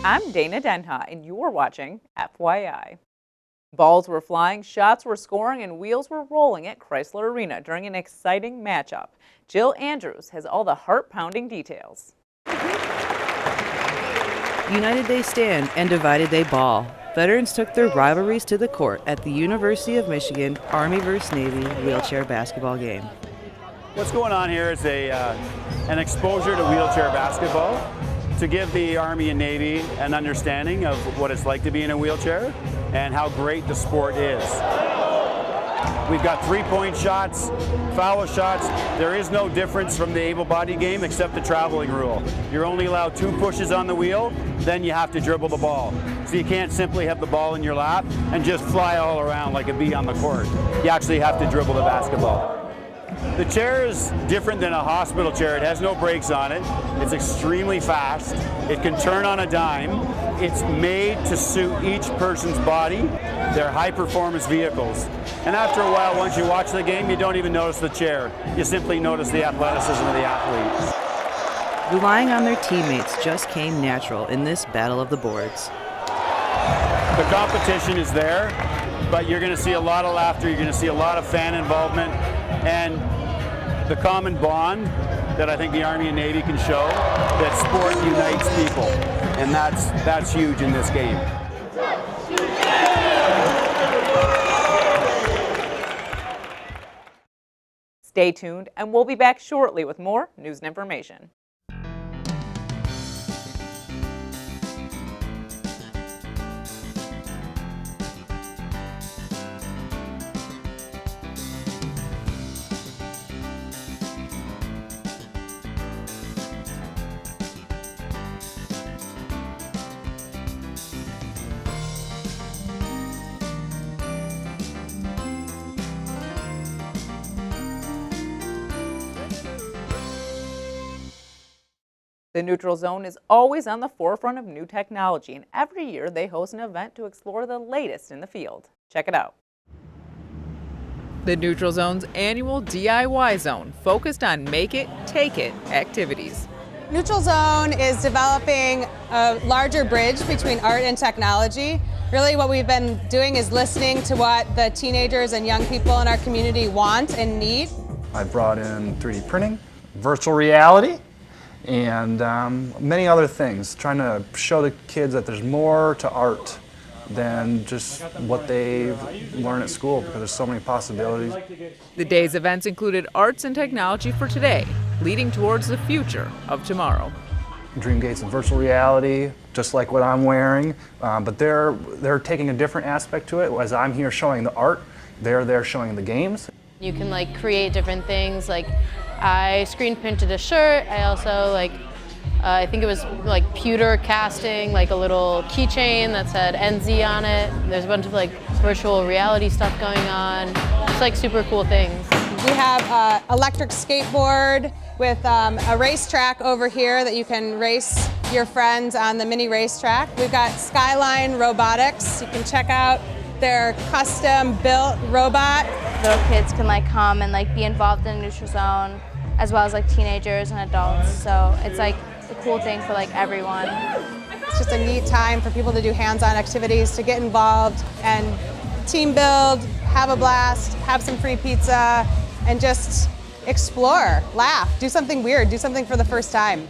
I'm Dana Denha, and you're watching FYI. Balls were flying, shots were scoring, and wheels were rolling at Chrysler Arena during an exciting matchup. Jill Andrews has all the heart-pounding details. United they stand and divided they ball. Veterans took their rivalries to the court at the University of Michigan Army vs. Navy wheelchair basketball game. What's going on here is an exposure to wheelchair basketball to give the Army and Navy an understanding of what it's like to be in a wheelchair and how great the sport is. We've got three-point shots, foul shots. There is no difference from the able-bodied game except the traveling rule. You're only allowed 2 pushes on the wheel, then you have to dribble the ball. So you can't simply have the ball in your lap and just fly all around like a bee on the court. You actually have to dribble the basketball. The chair is different than a hospital chair. It has no brakes on it. It's extremely fast. It can turn on a dime. It's made to suit each person's body. They're high-performance vehicles. And after a while, once you watch the game, you don't even notice the chair. You simply notice the athleticism of the athletes. Relying on their teammates just came natural in this battle of the boards. The competition is there, but you're going to see a lot of laughter. You're going to see a lot of fan involvement. And the common bond that I think the Army and Navy can show, that sport unites people. And that's huge in this game. Stay tuned, and we'll be back shortly with more news and information. The Neutral Zone is always on the forefront of new technology, and every year they host an event to explore the latest in the field. Check it out. The Neutral Zone's annual DIY zone focused on make it, take it activities. Neutral Zone is developing a larger bridge between art and technology. Really what we've been doing is listening to what the teenagers and young people in our community want and need. I brought in 3D printing, virtual reality, and many other things, trying to show the kids that there's more to art than just what they learn at school, because there's so many possibilities. The day's events included arts and technology for today, leading towards the future of tomorrow. Dream gates and virtual reality, just like what I'm wearing, but they're taking a different aspect to it. As I'm here showing the art, they're there showing the games. You can create different things. I screen printed a shirt. I also I think it was pewter casting, a little keychain that said NZ on it. There's a bunch of virtual reality stuff going on. It's super cool things. We have an electric skateboard with a racetrack over here that you can race your friends on the mini racetrack. We've got Skyline Robotics. You can check out their custom built robot. Little kids can come and be involved in the Neutral Zone, as well as teenagers and adults. So it's a cool thing for everyone. It's just a neat time for people to do hands-on activities, to get involved and team build, have a blast, have some free pizza, and just explore, laugh, do something weird, do something for the first time.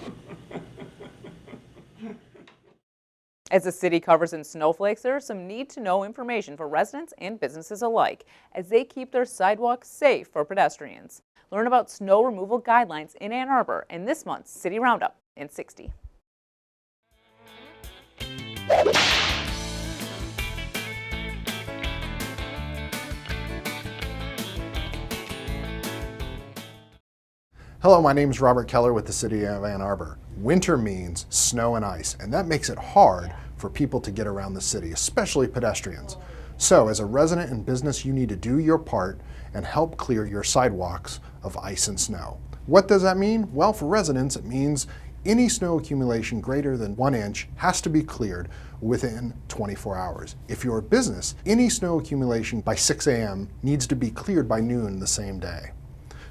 As the city covers in snowflakes, there is some need-to-know information for residents and businesses alike as they keep their sidewalks safe for pedestrians. Learn about snow removal guidelines in Ann Arbor in this month's City Roundup in 60. Hello, my name is Robert Keller with the City of Ann Arbor. Winter means snow and ice, and that makes it hard for people to get around the city, especially pedestrians. So as a resident and business, you need to do your part and help clear your sidewalks of ice and snow. What does that mean? Well, for residents, it means any snow accumulation greater than 1 inch has to be cleared within 24 hours. If you're a business, any snow accumulation by 6 a.m. needs to be cleared by noon the same day.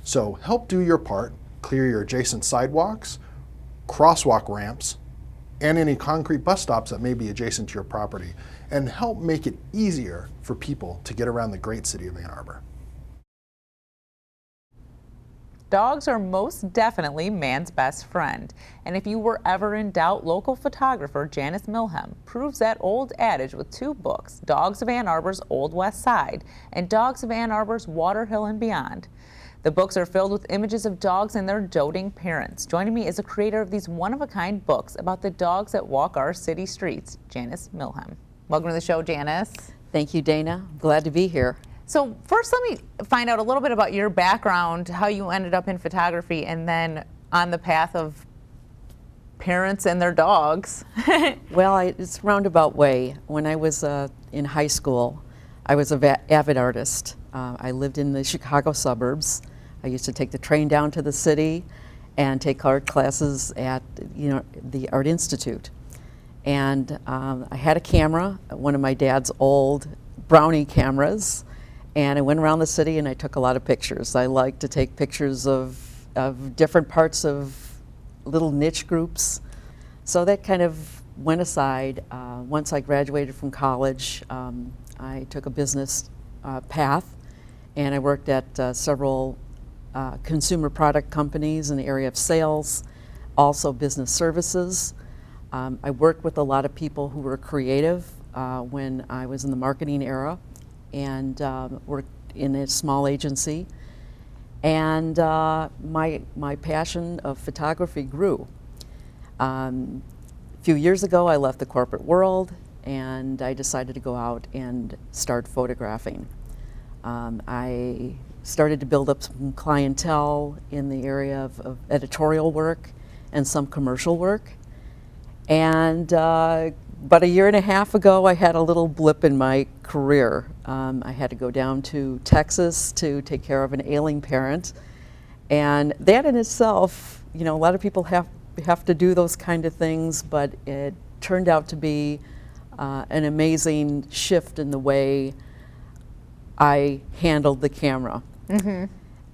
So help do your part, clear your adjacent sidewalks, crosswalk ramps, and any concrete bus stops that may be adjacent to your property, and help make it easier for people to get around the great city of Ann Arbor. Dogs are most definitely man's best friend. And if you were ever in doubt, local photographer Janice Milhem proves that old adage with 2 books, Dogs of Ann Arbor's Old West Side and Dogs of Ann Arbor's Water Hill and Beyond. The books are filled with images of dogs and their doting parents. Joining me is a creator of these one-of-a-kind books about the dogs that walk our city streets, Janice Milhem. Welcome to the show, Janice. Thank you, Dana. Glad to be here. So first, let me find out a little bit about your background, how you ended up in photography, and then on the path of parents and their dogs. Well, it's a roundabout way. When I was in high school, I was an avid artist. I lived in the Chicago suburbs. I used to take the train down to the city and take art classes at the Art Institute. And I had a camera, one of my dad's old Brownie cameras, and I went around the city and I took a lot of pictures. I like to take pictures of different parts of little niche groups. So that kind of went aside. Once I graduated from college, I took a business path, and I worked at several consumer product companies in the area of sales, also business services. I worked with a lot of people who were creative when I was in the marketing era, and worked in a small agency. And my passion of photography grew. A few years ago, I left the corporate world, and I decided to go out and start photographing. I started to build up some clientele in the area of editorial work and some commercial work. And about a year and a half ago, I had a little blip in my career. I had to go down to Texas to take care of an ailing parent. And that in itself, a lot of people have to do those kind of things, but it turned out to be an amazing shift in the way I handled the camera. Mm-hmm.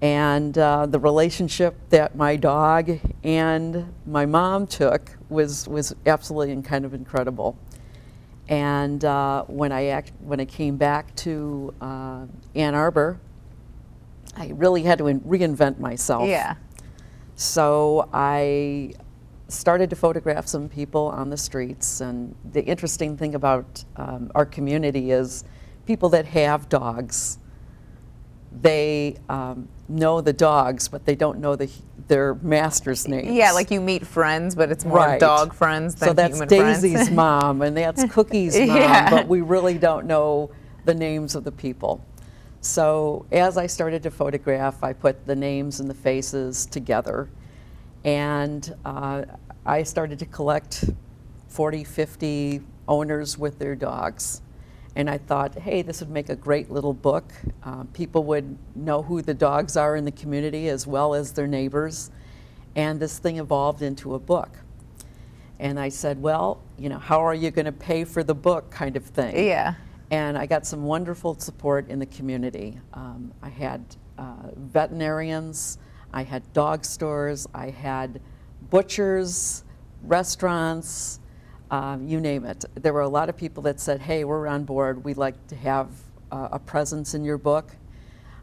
And the relationship that my dog and my mom took was absolutely kind of incredible. And when I came back to Ann Arbor, I really had to reinvent myself. Yeah. So I started to photograph some people on the streets, and the interesting thing about our community is people that have dogs, they know the dogs, but they don't know their master's names. Yeah, like you meet friends, but it's more Right. dog friends than So that's human Daisy's friends. mom, and that's Cookie's mom, Yeah. but we really don't know the names of the people. So as I started to photograph, I put the names and the faces together, and I started to collect 40, 50 owners with their dogs. And I thought, hey, this would make a great little book. People would know who the dogs are in the community as well as their neighbors. And this thing evolved into a book. And I said, well, how are you going to pay for the book kind of thing? Yeah. And I got some wonderful support in the community. I had veterinarians, I had dog stores, I had butchers, restaurants, you name it. There were a lot of people that said, hey, we're on board. We'd like to have a presence in your book.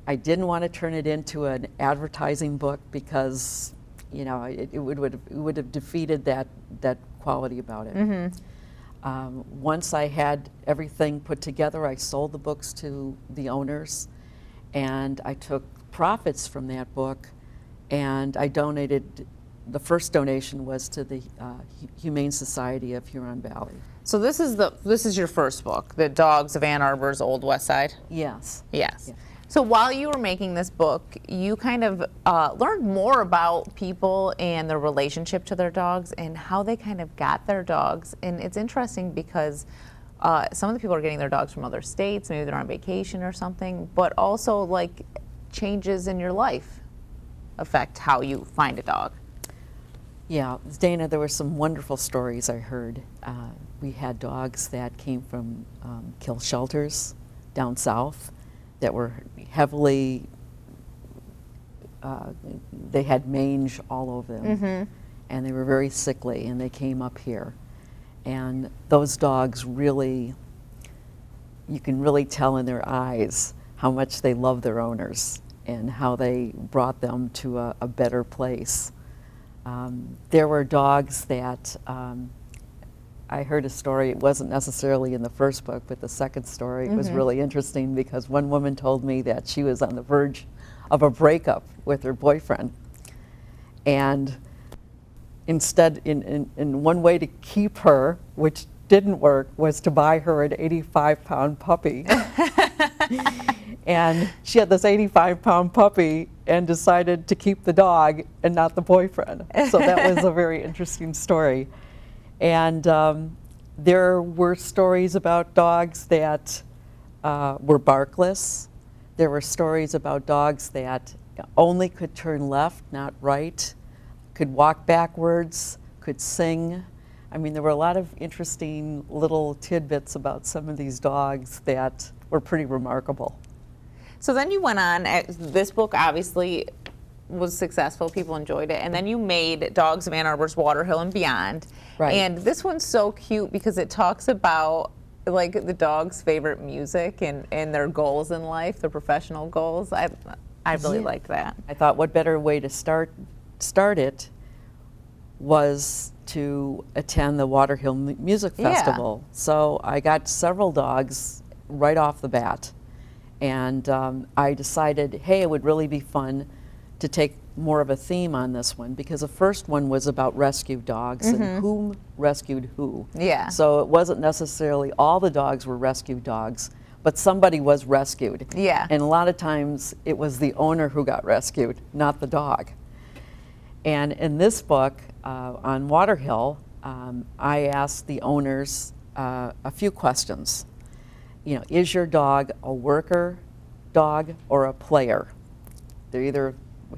I didn't want to turn it into an advertising book because, it would have defeated that quality about it. Mm-hmm. Once I had everything put together, I sold the books to the owners, and I took profits from that book, and I donated. The first donation was to the Humane Society of Huron Valley. So this is your first book, The Dogs of Ann Arbor's Old West Side? Yes. Yes. Yeah. So while you were making this book, you kind of learned more about people and their relationship to their dogs and how they kind of got their dogs. And it's interesting because some of the people are getting their dogs from other states, maybe they're on vacation or something, but also like changes in your life affect how you find a dog. Yeah, Dana, there were some wonderful stories I heard. We had dogs that came from kill shelters down south that were heavily, they had mange all over them, and they were very sickly, and they came up here. And those dogs really, you can really tell in their eyes how much they love their owners and how they brought them to a better place. There were dogs that, I heard a story, it wasn't necessarily in the first book, but the second story was really interesting because one woman told me that she was on the verge of a breakup with her boyfriend. And instead, in one way to keep her, which didn't work, was to buy her an 85-pound puppy. And she had this 85-pound puppy and decided to keep the dog and not the boyfriend. So that was a very interesting story. And there were stories about dogs that were barkless. There were stories about dogs that only could turn left, not right, could walk backwards, could sing. I mean, there were a lot of interesting little tidbits about some of these dogs that were pretty remarkable. So then you went on, this book obviously was successful, people enjoyed it, and then you made Dogs of Ann Arbor's Water Hill and Beyond. Right. And this one's so cute because it talks about like the dog's favorite music and their goals in life, their professional goals. I really liked that. I thought what better way to start it was to attend the Water Hill Music Festival. So I got several dogs right off the bat. And I decided, hey, it would really be fun to take more of a theme on this one because the first one was about rescue dogs and whom rescued who. Yeah. So it wasn't necessarily all the dogs were rescue dogs, but somebody was rescued. Yeah. And a lot of times it was the owner who got rescued, not the dog. And in this book, on Water Hill, I asked the owners a few questions. You know, is your dog a worker dog or a player? They're either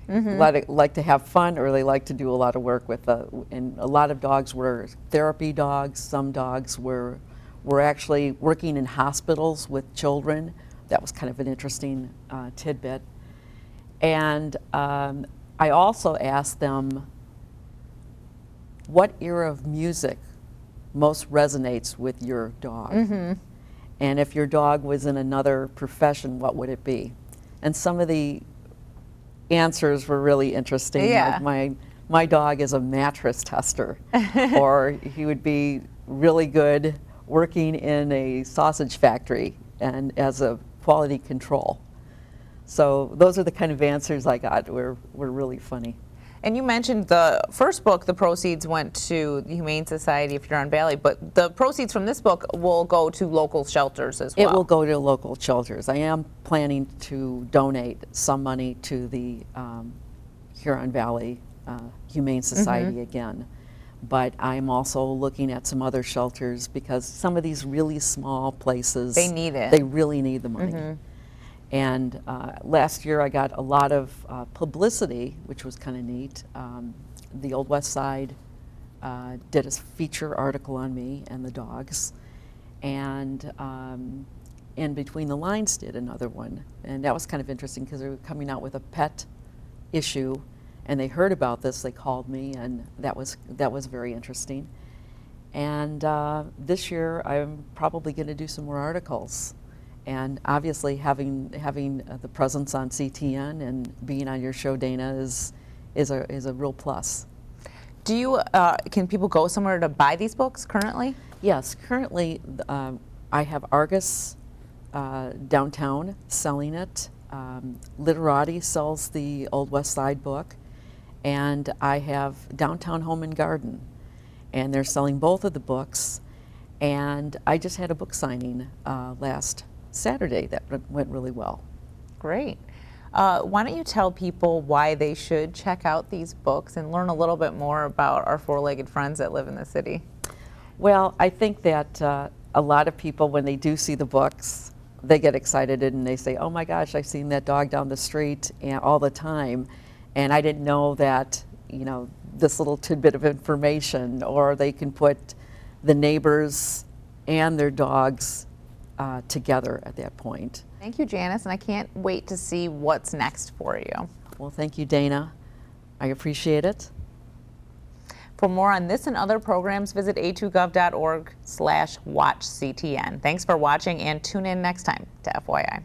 like to have fun or they like to do a lot of work with. And a lot of dogs were therapy dogs. Some dogs were actually working in hospitals with children. That was kind of an interesting tidbit. And I also asked them what era of music most resonates with your dog. And if your dog was in another profession, what would it be? And some of the answers were really interesting. Yeah. Like my dog is a mattress tester, or he would be really good working in a sausage factory and as a quality control. So those are the kind of answers I got were really funny. And you mentioned the first book, the proceeds went to the Humane Society of Huron Valley, but the proceeds from this book will go to local shelters as well. It will go to local shelters. I am planning to donate some money to the Huron Valley Humane Society again. But I'm also looking at some other shelters because some of these really small places, they need it. They really need the money. And last year I got a lot of publicity, which was kind of neat. The Old West Side did a feature article on me and the dogs. And In Between the Lines did another one. And that was kind of interesting because they were coming out with a pet issue and they heard about this, they called me, and that was very interesting. And this year I'm probably going to do some more articles. And obviously having the presence on CTN and being on your show, Dana, is a real plus. Do you, can people go somewhere to buy these books currently? Yes, currently I have Argus downtown selling it. Literati sells the Old West Side book. And I have Downtown Home and Garden. And they're selling both of the books. And I just had a book signing last Saturday that went really well. Great. Why don't you tell people why they should check out these books and learn a little bit more about our four-legged friends that live in the city? Well, I think that a lot of people, when they do see the books, they get excited and they say, oh my gosh, I've seen that dog down the street all the time, and I didn't know that, you know, this little tidbit of information. Or they can put the neighbors and their dogs together at that point. Thank you, Janice, and I can't wait to see what's next for you. Well, thank you, Dana. I appreciate it. For more on this and other programs, visit a2gov.org/watchctn. Thanks for watching and tune in next time to FYI.